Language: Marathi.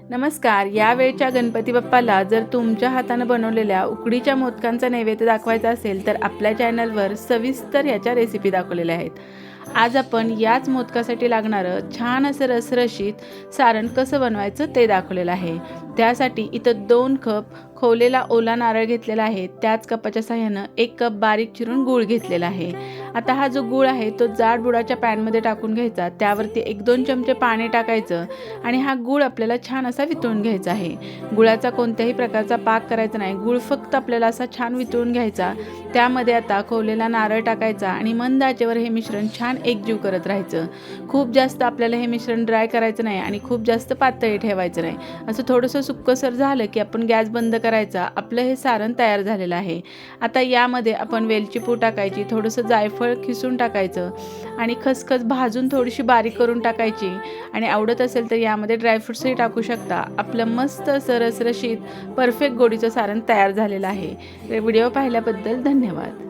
नमस्कार. यावेळच्या गणपती बाप्पाला जर तुमच्या हातानं बनवलेल्या उकडीच्या मोदकांचा नैवेद्य दाखवायचा असेल तर आपल्या चॅनलवर सविस्तर याच्या रेसिपी दाखवलेल्या आहेत. आज आपण याच मोदकासाठी लागणारं छान असं रसरशीत सारण कसं बनवायचं ते दाखवलेलं आहे. त्यासाठी इथं 2 कप खोवलेला ओला नारळ घेतलेला आहे. त्याच कपाच्या साहाय्यानं 1 कप बारीक चिरून गूळ घेतलेला आहे. आता हा जो गूळ आहे तो जाड बुडाच्या पॅनमध्ये टाकून घ्यायचा. त्यावरती 1-2 चमचे पाणी टाकायचं आणि हा गूळ आपल्याला छान असा वितळून घ्यायचा आहे. गुळाचा कोणत्याही प्रकारचा पाक करायचा नाही. गूळ फक्त आपल्याला असा छान वितळून घ्यायचा. त्यामध्ये आता खोवलेला नारळ टाकायचा आणि मंद आचेवर हे मिश्रण छान एकजीव करत राहायचं. खूप जास्त आपल्याला हे मिश्रण ड्राय करायचं नाही आणि खूप जास्त पातळी ठेवायचं नाही. असं थोडंसं सुक्कसर झालं की आपण गॅस बंद करायचा. आपलं हे सारण तयार झालेलं आहे. आता यामध्ये आपण वेलची पूड टाकायची, थोडंसं जायफळ खिसून टाकायचं आणि खसखस भाजून थोडीशी बारीक करून टाकायची आणि आवडत असेल तर यामध्ये ड्रायफ्रुट्सही टाकू शकता. आपलं मस्त असं रसरशीत परफेक्ट गोडीचं सारण तयार झालेलं आहे. व्हिडिओ पाहिल्याबद्दल धन्यवाद.